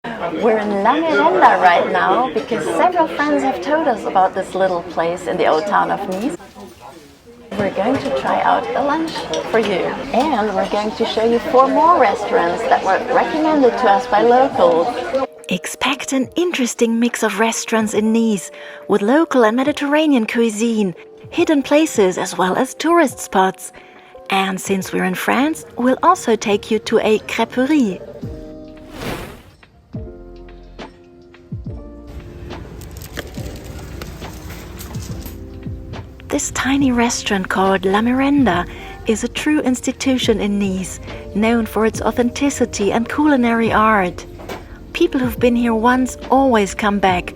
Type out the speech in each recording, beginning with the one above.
We're in La Merenda right now because several friends have told us about this little place in the old town of Nice. We're going to try out a lunch for you, and we're going to show you 4 more restaurants that were recommended to us by locals. Expect an interesting mix of restaurants in Nice with local and Mediterranean cuisine, hidden places as well as tourist spots. And since we're in France, we'll also take you to a crêperie. This tiny restaurant called La Merenda is a true institution in Nice, known for its authenticity and culinary art. People who've been here once always come back.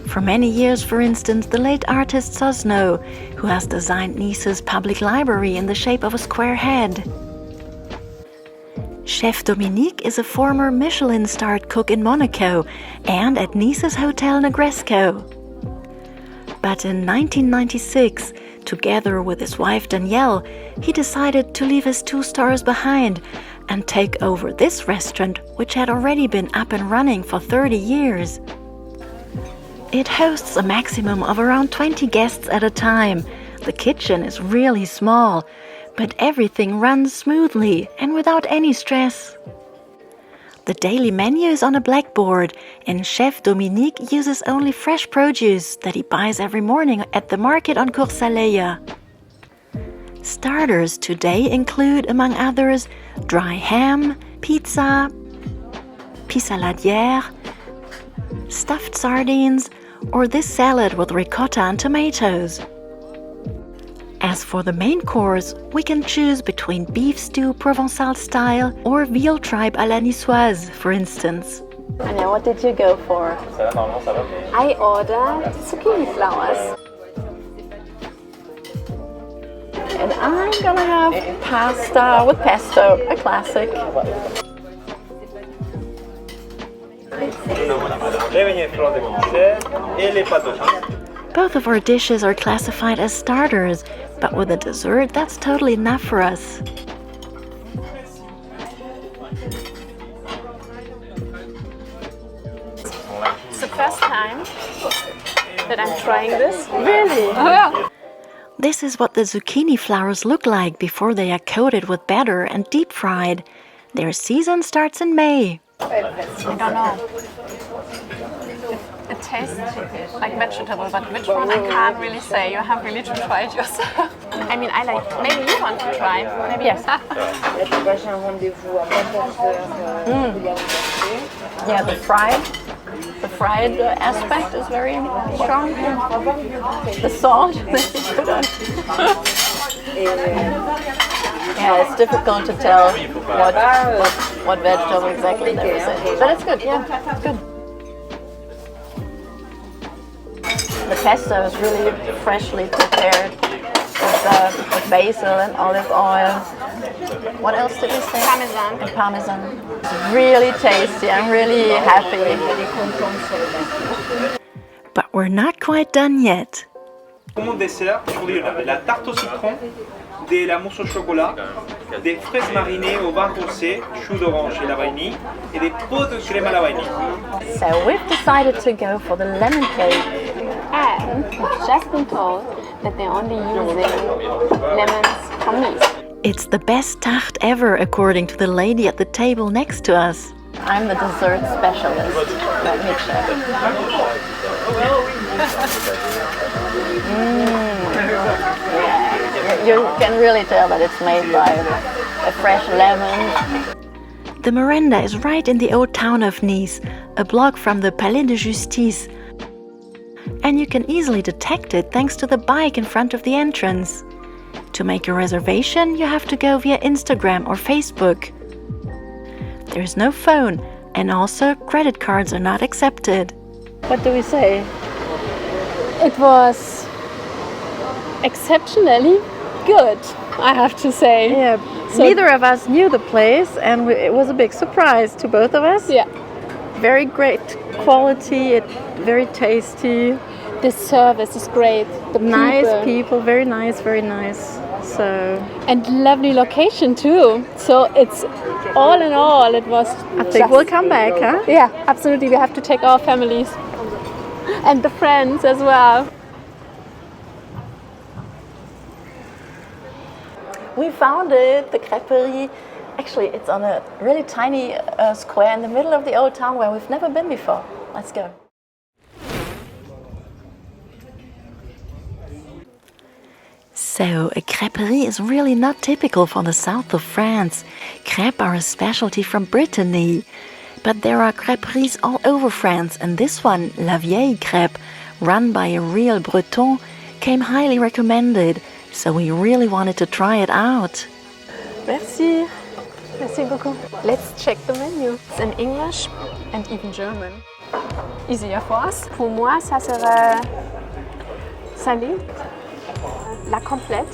For many years, for instance, the late artist Sosno, who has designed Nice's public library in the shape of a square head. Chef Dominique is a former Michelin-starred cook in Monaco and at Nice's Hotel Negresco. But in 1996, together with his wife Danielle, he decided to leave his 2 stars behind and take over this restaurant, which had already been up and running for 30 years. It hosts a maximum of around 20 guests at a time. The kitchen is really small, but everything runs smoothly and without any stress. The daily menu is on a blackboard, and Chef Dominique uses only fresh produce that he buys every morning at the market on Cours-Saleya. Starters today include, among others, dry ham, pizza, pissaladière, stuffed sardines, or this salad with ricotta and tomatoes. As for the main course, we can choose between beef stew Provençal style or veal tripe à la niçoise, for instance. Anja, what did you go for? I ordered zucchini flowers. And I'm gonna have pasta with pesto, a classic. Both of our dishes are classified as starters, but with a dessert, that's totally enough for us. It's the first time that I'm trying this. Really? Oh, yeah. This is what the zucchini flowers look like before they are coated with batter and deep fried. Their season starts in May. I don't know. It tastes like vegetable, but which one I can't really say. You have really to try it yourself. I mean, I like. Maybe you want to try. Maybe yes. Yeah, the fried aspect is very strong. The salt that you put on. Yeah, it's difficult to tell what vegetable exactly there is in. But it's good, yeah, it's good. The pesto is really freshly prepared with basil and olive oil. What else did you say? Parmesan. And parmesan. It's really tasty. I'm really happy. But we're not quite done yet. Comme dessert, aujourd'hui on avait la tarte au citron, la mousse au chocolat, des fraises marinées au vin rosé, chou d'orange et la vanille, et des pots de crème à la vanille. So we've decided to go for the lemon cake. And we've just been told that they're only using lemons from Nice. It's the best tarte ever, according to the lady at the table next to us. I'm the dessert specialist. Let me check. Yeah. You can really tell that it's made by a fresh lemon. The Merenda is right in the old town of Nice, a block from the Palais de Justice. And you can easily detect it thanks to the bike in front of the entrance. To make a reservation, you have to go via Instagram or Facebook. There's no phone, and also credit cards are not accepted. What do we say? It was exceptionally good, I have to say. Yeah, So- neither of us knew the place, and it was a big surprise to both of us. Yeah. Very great quality, very tasty. The service is great. The Nice people, very nice, very nice. So, And lovely location too. So it's all in all, it was. I think we'll come back, huh? Yeah, absolutely. We have to take our families and the friends as well. We found it, the crêperie. Actually, it's on a really tiny square in the middle of the old town where we've never been before. Let's go. So, a crêperie is really not typical for the south of France. Crêpes are a specialty from Brittany. But there are crêperies all over France, and this one, La Vieille Crêpe, run by a real Breton, came highly recommended, so we really wanted to try it out. Merci. Merci beaucoup. Let's check the menu. It's in English and even German. Easier for us. Pour moi, ça serait salé. La complète.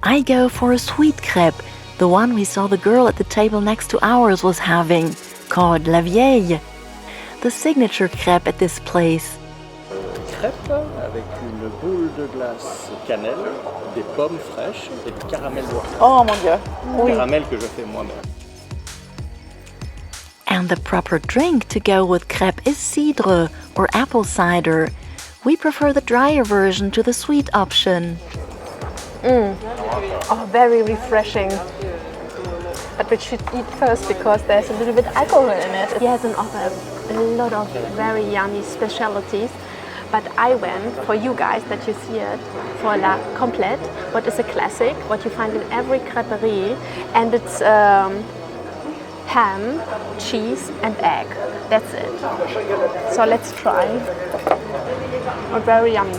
I go for a sweet crêpe, the one we saw the girl at the table next to ours was having, called La Vieille. The signature crêpe at this place. Crêpe avec une boule de glace cannelle, des pommes fraîches et du caramel noir. Oh mon Dieu. Oui. Caramel que je fais moi-même. And the proper drink to go with crêpe is cidre, or apple cider. We prefer the drier version to the sweet option. Oh, very refreshing. But we should eat first because there's a little bit alcohol in it. He has an offer a lot of very yummy specialties. But I went, for you guys that you see it, for La Complète, what is a classic, what you find in every crêperie. And it's ham, cheese and egg. That's it. So let's try. Oh, very yummy.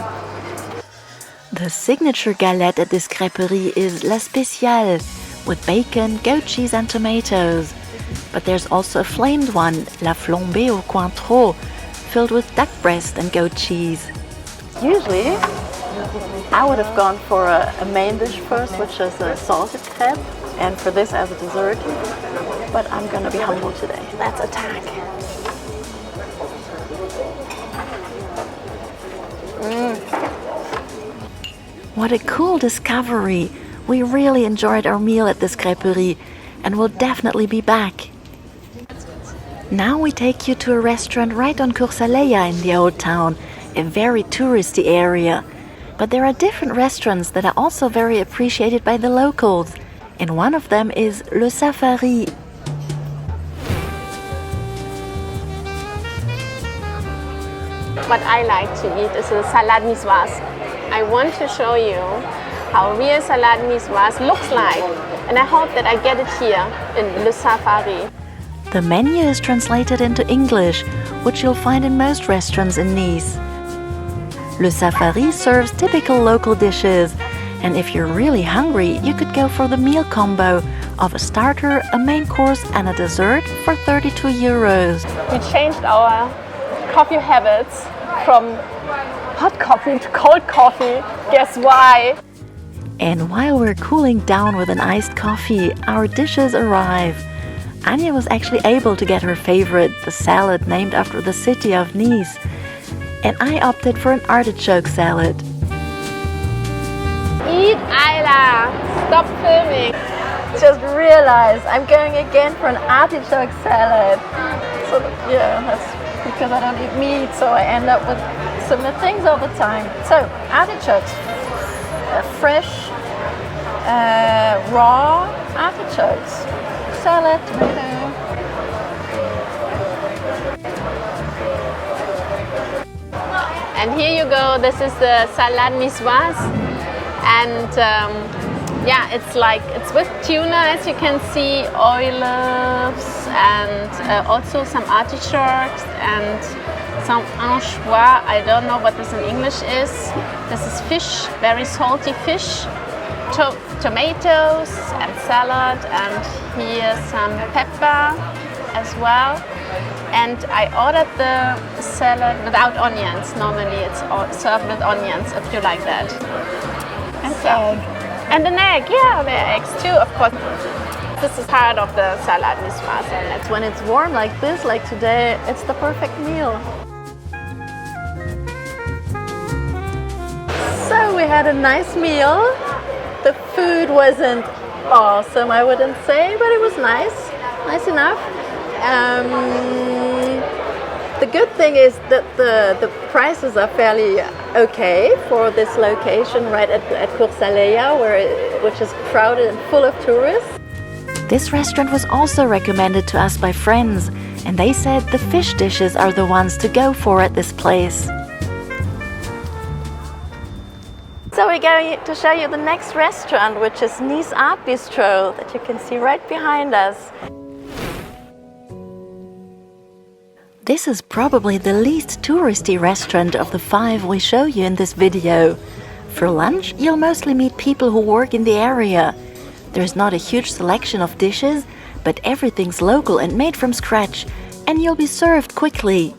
The signature galette at this crêperie is La Spéciale, with bacon, goat cheese and tomatoes. But there's also a flamed one, La Flambée au Cointreau, filled with duck breast and goat cheese. Usually, I would have gone for a main dish first, which is a salted crêpe, and for this as a dessert. But I'm gonna be humble today. Let's attack. What a cool discovery! We really enjoyed our meal at this crêperie and will definitely be back. Now we take you to a restaurant right on Cours-Aleia in the old town, a very touristy area. But there are different restaurants that are also very appreciated by the locals, and one of them is Le Safari. What I like to eat is a salade niçoise. I want to show you how real salade niçoise looks like, and I hope that I get it here in Le Safari. The menu is translated into English, which you'll find in most restaurants in Nice. Le Safari serves typical local dishes, and if you're really hungry, you could go for the meal combo of a starter, a main course and a dessert for 32 euros. We changed our coffee habits from hot coffee to cold coffee. Guess why? And while we're cooling down with an iced coffee, our dishes arrive. Anja was actually able to get her favorite, the salad named after the city of Nice. And I opted for an artichoke salad. Eat, Aila! Stop filming! Just realized I'm going again for an artichoke salad. So yeah, that's because I don't eat meat, so I end up with similar things all the time. So artichokes, fresh, raw artichokes, salad, tomato. And here you go, this is the salade niçoise. And yeah, it's with tuna, as you can see, olives, and also some artichokes and some anchois. I don't know what this in English is. This is fish, very salty fish, tomatoes and salad, and here's some pepper as well. And I ordered the salad without onions. Normally it's served with onions, if you like that. And egg. And an egg, yeah, there are eggs too, of course. This is part of the salad niçoise. And When it's warm like this, like today, it's the perfect meal. So we had a nice meal. The food wasn't awesome, I wouldn't say, but it was nice enough. The good thing is that the prices are fairly okay for this location right at Coursaléa, which is crowded and full of tourists. This restaurant was also recommended to us by friends, and they said the fish dishes are the ones to go for at this place. So we're going to show you the next restaurant, which is Nice Bistro, that you can see right behind us. This is probably the least touristy restaurant of the 5 we show you in this video. For lunch, you'll mostly meet people who work in the area. There's not a huge selection of dishes, but everything's local and made from scratch, and you'll be served quickly.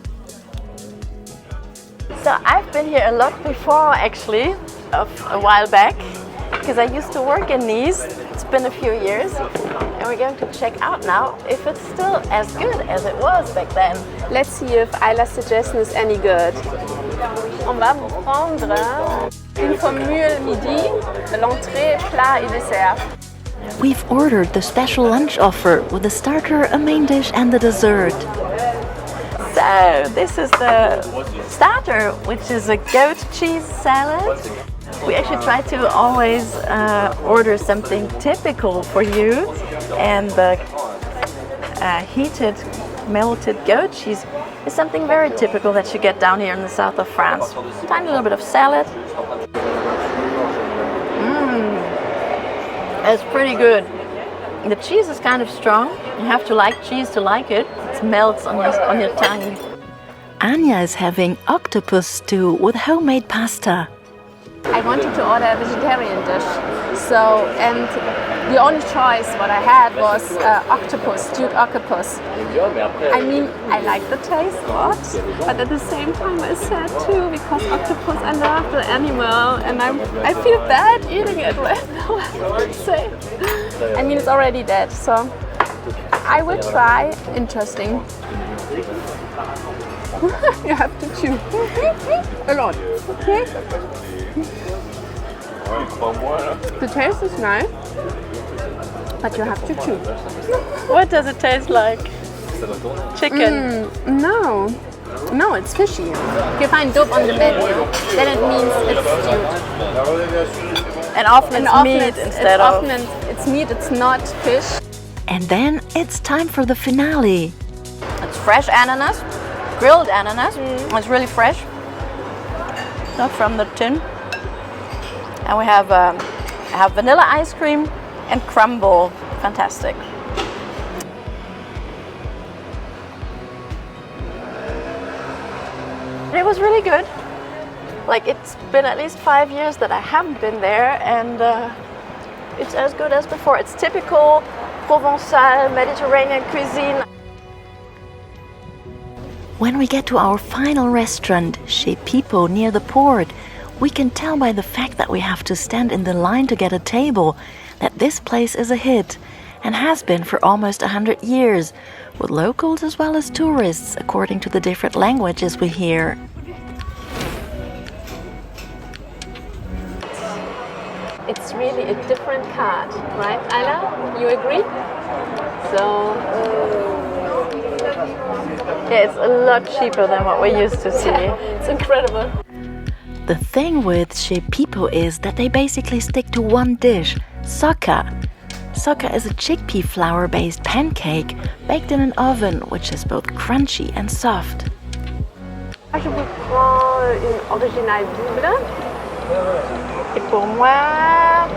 So I've been here a lot before, actually, a while back, because I used to work in Nice. It's been a few years, and we're going to check out now if it's still as good as it was back then. Let's see if Aila's suggestion is any good. On va prendre Une formule midi, l'entrée, plat et dessert. We've ordered the special lunch offer with a starter, a main dish and the dessert. So this is the starter, which is a goat cheese salad. We actually try to always order something typical for you, and the heated melted goat cheese is something very typical that you get down here in the south of France. Tiny little bit of salad. It's pretty good. The cheese is kind of strong. You have to like cheese to like it. It melts on your tongue. Anja is having octopus stew with homemade pasta. I wanted to order a vegetarian dish, and the only choice what I had was stewed octopus. I mean, I like the taste a lot, but at the same time I sad too, because octopus, I love the animal, and I feel bad eating it right now, I would say. I mean, it's already dead, so I will try. Interesting. You have to chew a lot. The taste is nice, but you have to chew. What does it taste like? Chicken? No, it's fishy. If you find dope on the menu, then it means it's stewed. And often it's meat instead of... Often it's meat, it's not fish. And then it's time for the finale. It's fresh ananas, grilled ananas. It's really fresh, not from the tin. And we have vanilla ice cream and crumble. Fantastic. It was really good. Like, it's been at least 5 years that I haven't been there, and it's as good as before. It's typical Provençal Mediterranean cuisine. When we get to our final restaurant, Chez Pipo, near the port, we can tell by the fact that we have to stand in the line to get a table that this place is a hit and has been for almost 100 years, with locals as well as tourists, according to the different languages we hear. It's really a different card, right, Aila? You agree? So, Yeah, it's a lot cheaper than what we used to see. it's incredible. The thing with Chez Pipo is that they basically stick to one dish, socca. Socca is a chickpea flour-based pancake baked in an oven, which is both crunchy and soft. Je vous prends une originale double. Et pour moi,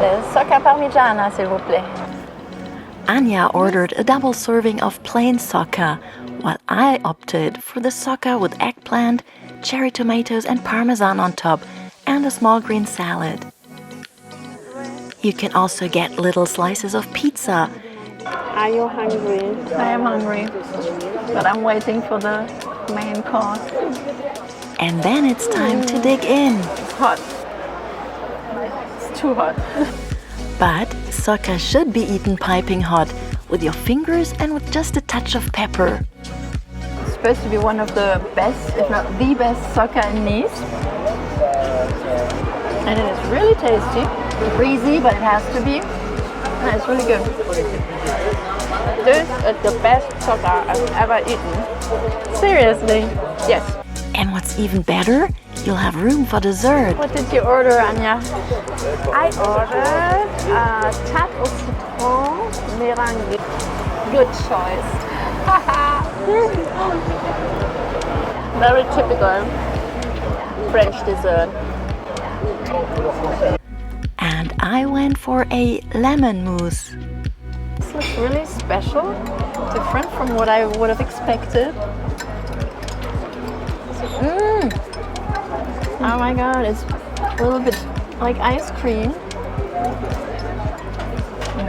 le socca parmigiana, s'il vous plaît. Anja ordered a double serving of plain socca, while I opted for the socca with eggplant, cherry tomatoes and parmesan on top, and a small green salad. You can also get little slices of pizza. Are you hungry? I am hungry, but I'm waiting for the main course. And then it's time to dig in. It's hot. It's too hot. But socca should be eaten piping hot, with your fingers and with just a touch of pepper. It's supposed to be one of the best, if not the best, socca in Nice. And it is really tasty. Breezy, but it has to be. Yeah, it's really good. This is the best socca I've ever eaten. Seriously. Yes. And what's even better, you'll have room for dessert. What did you order, Anja? I ordered tarte au citron meringue. Good choice. Very typical French dessert. And I went for a lemon mousse. This looks really special, different from what I would have expected. Oh my god, it's a little bit like ice cream.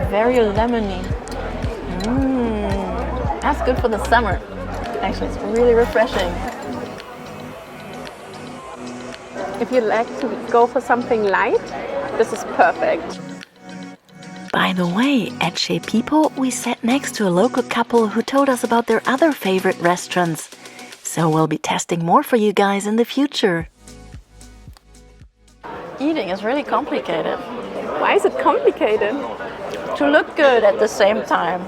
Very lemony. That's good for the summer. Actually, it's really refreshing. If you like to go for something light, this is perfect. By the way, at Chez Pipo, we sat next to a local couple who told us about their other favorite restaurants. So we'll be testing more for you guys in the future. Eating is really complicated. Why is it complicated? To look good at the same time.